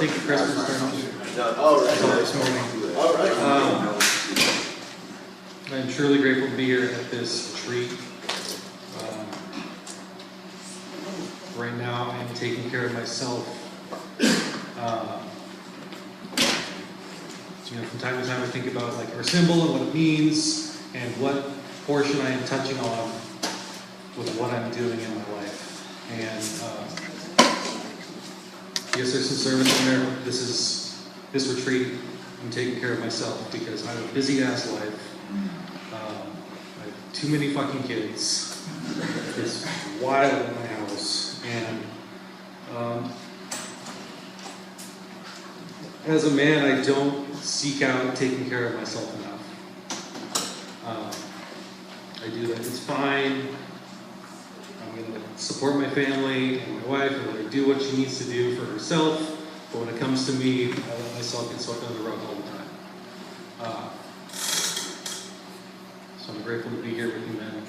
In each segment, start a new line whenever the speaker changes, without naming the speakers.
Thank you, Chris, for starting this morning.
All right.
I'm truly grateful to be here at this retreat. Right now, I'm taking care of myself. From time to time, I think about like our symbol and what it means, and what portion I am touching on with what I'm doing in my life. And yes, there's some service in there. This retreat, I'm taking care of myself because I have a busy ass life. I have too many fucking kids. It's wild in my house, and as a man, I don't seek out taking care of myself enough. I do that. It's fine. I'm going to support my family and my wife and let her do what she needs to do for herself. But when it comes to me, I let myself get swept under the rug all the time. So I'm grateful to be here with you, men.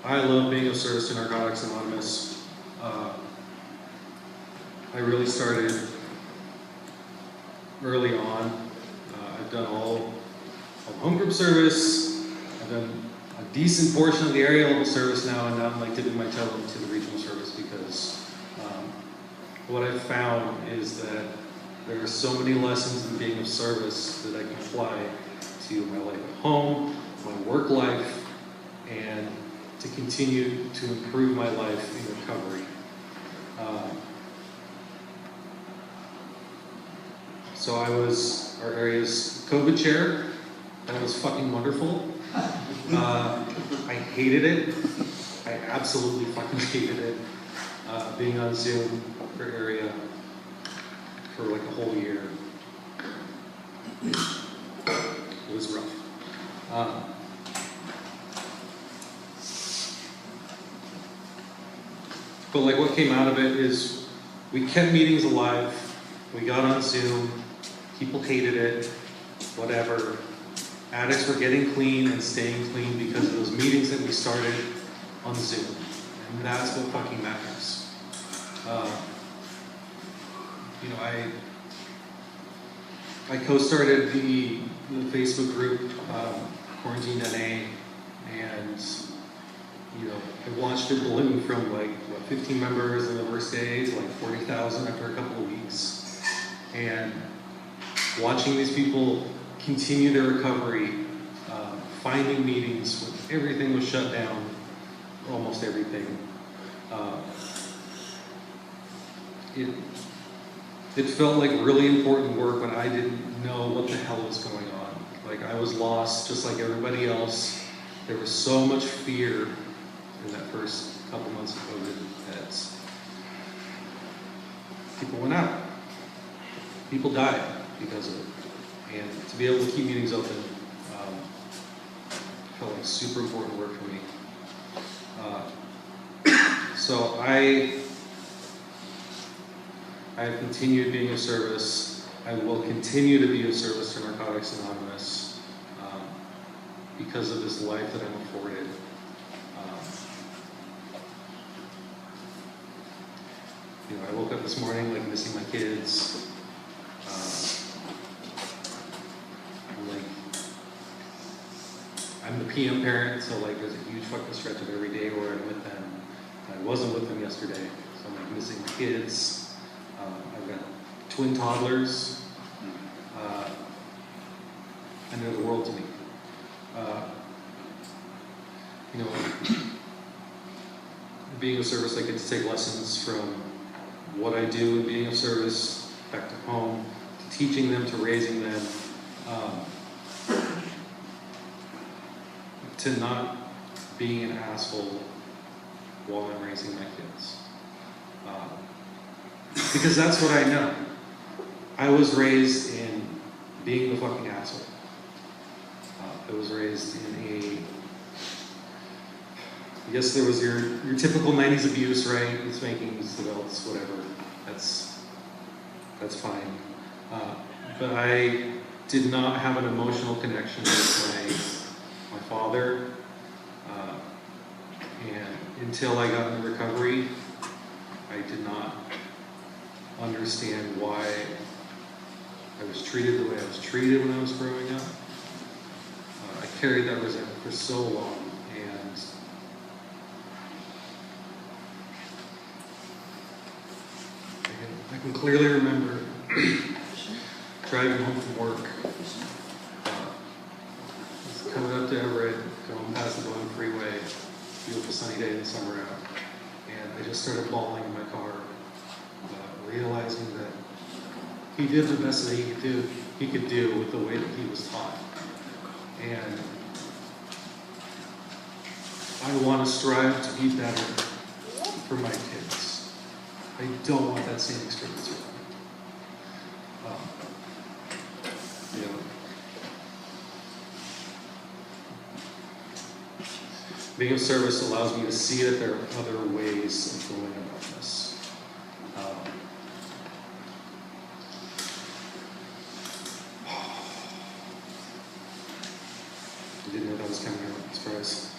I love being of service to Narcotics Anonymous. I really started early on. I've done all home group service. I've done a decent portion of the area level service now, and now I'm like dipping my toe into the regional service because what I've found is that there are so many lessons in being of service that I can apply to my life at home, my work life, and to continue to improve my life in recovery. So I was our area's COVID chair. That was fucking wonderful. I hated it. I absolutely fucking hated it. Being on Zoom for area for like a whole year. It was rough. But like what came out of it is we kept meetings alive. We got on Zoom. People hated it. Whatever. Addicts were getting clean and staying clean because of those meetings that we started on Zoom. And that's what fucking matters. I co-started the Facebook group, Quarantine NA, and I watched it balloon from 15 members in the first days, 40,000 after a couple of weeks. And watching these people continue their recovery, finding meetings when everything was shut down, almost everything. It felt like really important work when I didn't know what the hell was going on. Like I was lost just like everybody else. There was so much fear in that first couple months of COVID that people went out. People died because of it. And to be able to keep meetings open felt like super important work for me. So I have continued being of service. I will continue to be of service to Narcotics Anonymous because of this life that I'm afforded. I woke up this morning missing my kids. I'm the PM parent, so there's a huge fucking stretch of every day where I'm with them. I wasn't with them yesterday, so I'm missing my kids. I've got twin toddlers, and they're the world to me. Being of service, I get to take lessons from what I do in being of service back to home, to teaching them, to raising them, to not being an asshole while I'm raising my kids. Because that's what I know. I was raised in being the fucking asshole. I was raised in I guess there was your typical 90s abuse, right? Spankings, adults, whatever. That's fine. But I did not have an emotional connection with my father. And until I got into recovery, I did not understand why I was treated the way I was treated when I was growing up. I carried that resentment for so long, and I can clearly remember driving home from work, coming up to Everett, going past the Elum freeway, beautiful sunny day in the summer out, and I just started bawling in my car, realizing that he did the best that he could do with the way that he was taught. And I want to strive to be better for my kids. I don't want that same experience for them. You know, being of service allows me to see that there are other ways of going about this. I didn't know that was coming out. Surprise.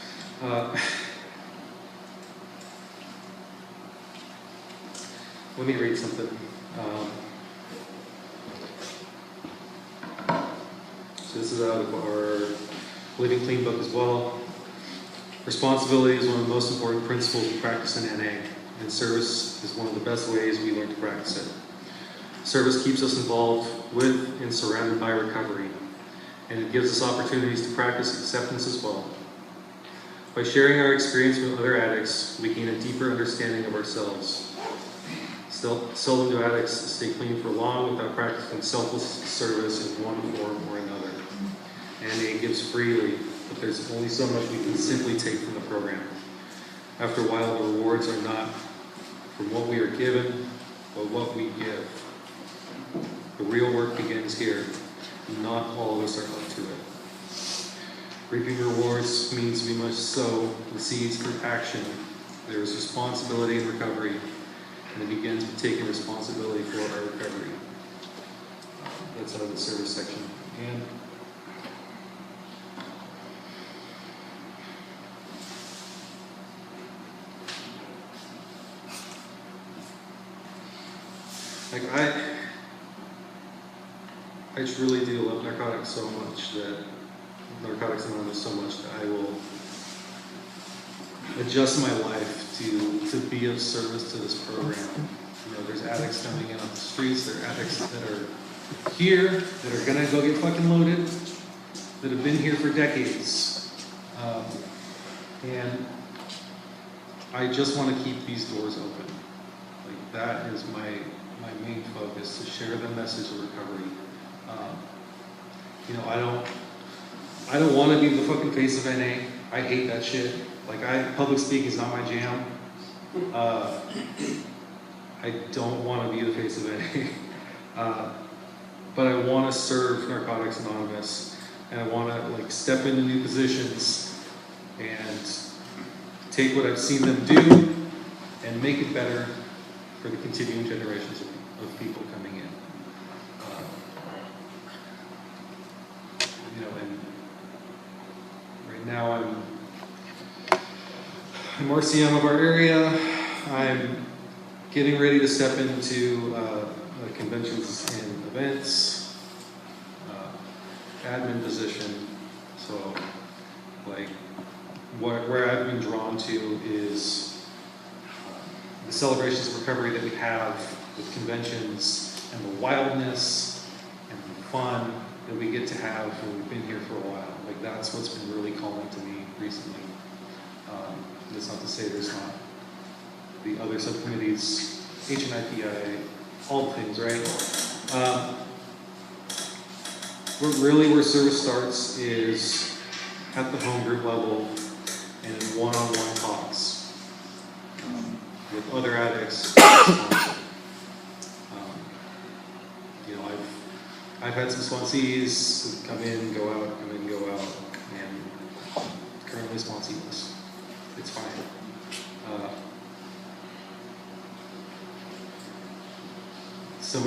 Let me read something. So this is out of our Living Clean book as well. Responsibility is one of the most important principles we practice in NA, and service is one of the best ways we learn to practice it. Service keeps us involved with and surrounded by recovery, and it gives us opportunities to practice acceptance as well. By sharing our experience with other addicts, we gain a deeper understanding of ourselves. Seldom do addicts stay clean for long without practicing selfless service in one form or another. NA gives freely, but there's only so much we can simply take from the program. After a while, the rewards are not from what we are given, but what we give. The real work begins here. Not all of us are up to it. Reaping rewards means we must sow the seeds for action. There is responsibility in recovery, and it begins with taking responsibility for our recovery. That's out of the service section. And I truly do love narcotics so much that Narcotics Anonymous so much that I will adjust my life to be of service to this program. You know, there's addicts coming in off the streets, there are addicts that are here, that are gonna go get fucking loaded, that have been here for decades. And I just want to keep these doors open. Like, that is my main focus, to share the message of recovery. You know, I don't want to be the fucking face of NA. I hate that shit. Like, public speaking is not my jam. I don't want to be the face of NA. But I want to serve Narcotics Anonymous, and I want to like step into new positions and take what I've seen them do and make it better for the continuing generations of people coming in. You know, and right now I'm RCM of our area. I'm getting ready to step into conventions and events, admin position. So, like, where I've been drawn to is the celebrations of recovery that we have with conventions, and the wildness and the fun that we get to have when we've been here for a while. Like, that's what's been really calling to me recently. That's not to say there's not the other subcommittees, HNIPI, all the things, right? Where service starts is at the home group level and in one-on-one talks with other addicts. You know, I've had some sponsees come in, go out, come in, go out, and currently sponseeless. It's fine. Some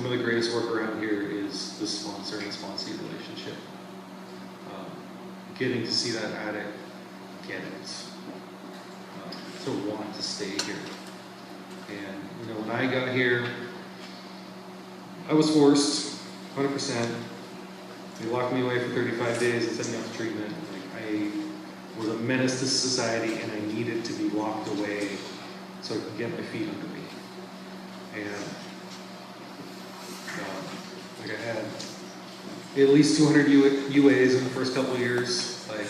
of the greatest work around here is the sponsor and sponsee relationship. Getting to see that addict get it, to want to stay here. when I got here, I was forced, 100%. They locked me away for 35 days and sent me off to treatment. Like, I was a menace to society, and I needed to be locked away so I could get my feet under me. And like I had at least 200 UAs in the first couple of years, like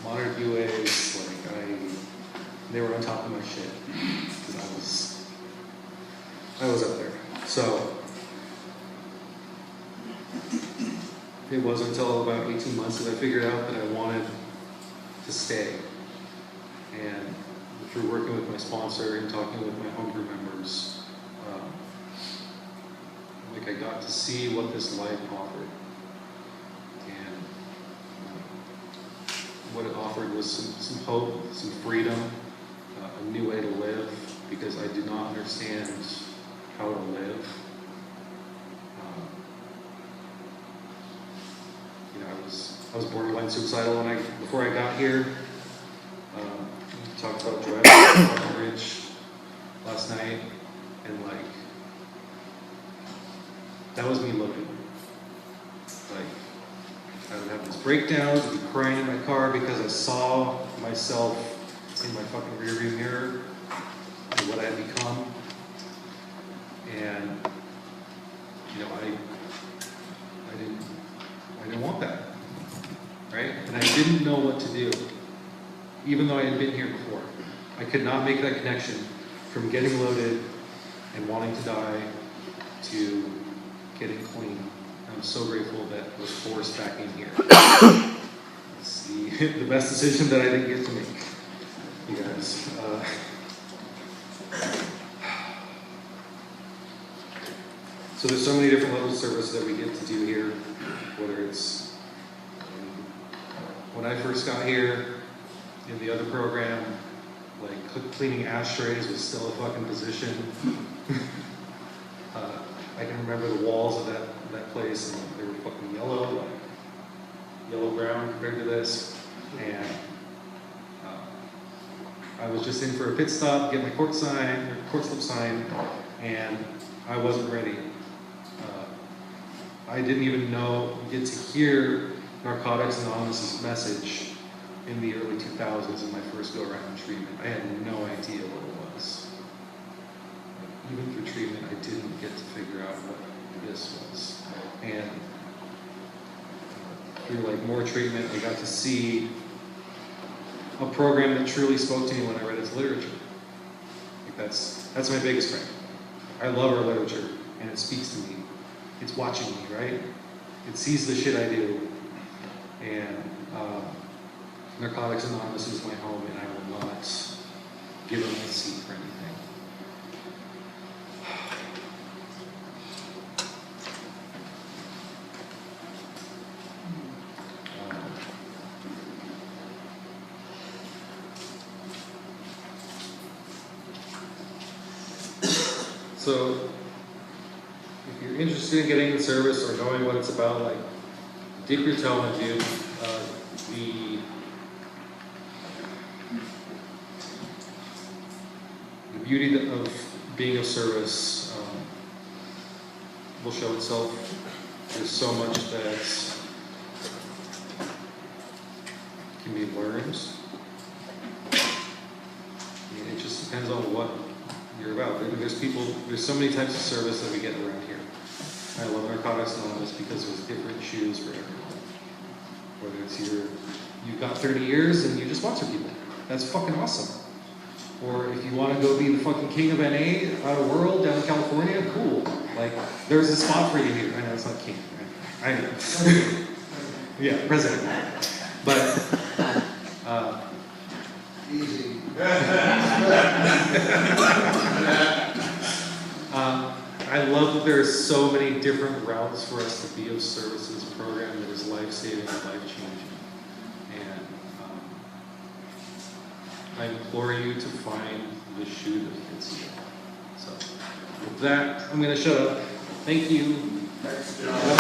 monitored UAs, like they were on top of my shit because I was up there. So it wasn't until about 18 months that I figured out that I wanted to stay. And through working with my sponsor and talking with my home group members, like I got to see what this life offered. And what it offered was some hope, some freedom, a new way to live, because I did not understand how to live. You know, I was borderline suicidal before I got here. Talked about driving on the bridge last night, and like that was me looking. Like I would have these breakdowns, I'd be crying in my car because I saw myself in my fucking rearview mirror and what I had become. And you know, I didn't want that, right? And I didn't know what to do, even though I had been here before. I could not make that connection from getting loaded and wanting to die to getting clean. And I'm so grateful that I was forced back in here. It's the best decision that I didn't get to make, you guys. So there's so many different levels of service that we get to do here, whether it's when I first got here in the other program, like cleaning ashtrays was still a fucking position. I can remember the walls of that place, and they were fucking yellow, like yellow-brown compared to this. And I was just in for a pit stop, get my court slip signed, and I wasn't ready. I didn't even get to hear Narcotics Anonymous' message in the early 2000s in my first go-around in treatment. I had no idea what it was. Even through treatment, I didn't get to figure out what this was. And through like more treatment, I got to see a program that truly spoke to me when I read its literature. Like that's my biggest strength. I love our literature, and it speaks to me. It's watching me, right? It sees the shit I do. And Narcotics Anonymous is my home, and I will not give them a seat for anything. So, if you're interested in getting the service or knowing what it's about, like, dip your toe into the beauty of being of service will show itself. There's so much that can be learned. I mean, it just depends on what you're about. There's so many types of service that we get around here. I love Narcotics Anonymous because there's different shoes for everyone. Whether it's you've got 30 years and you just sponsor people. That's fucking awesome. Or if you want to go be the fucking king of NA out of world down in California, cool. Like, there's a spot for you here. I know it's not king. Right? I know. Yeah, president. But,
easy.
I love that there are so many different routes for us to be of service in this program that is life-saving and life-changing. And I implore you to find the shoe that fits you. So, with that, I'm going to shut up. Thank you.
Thanks, John.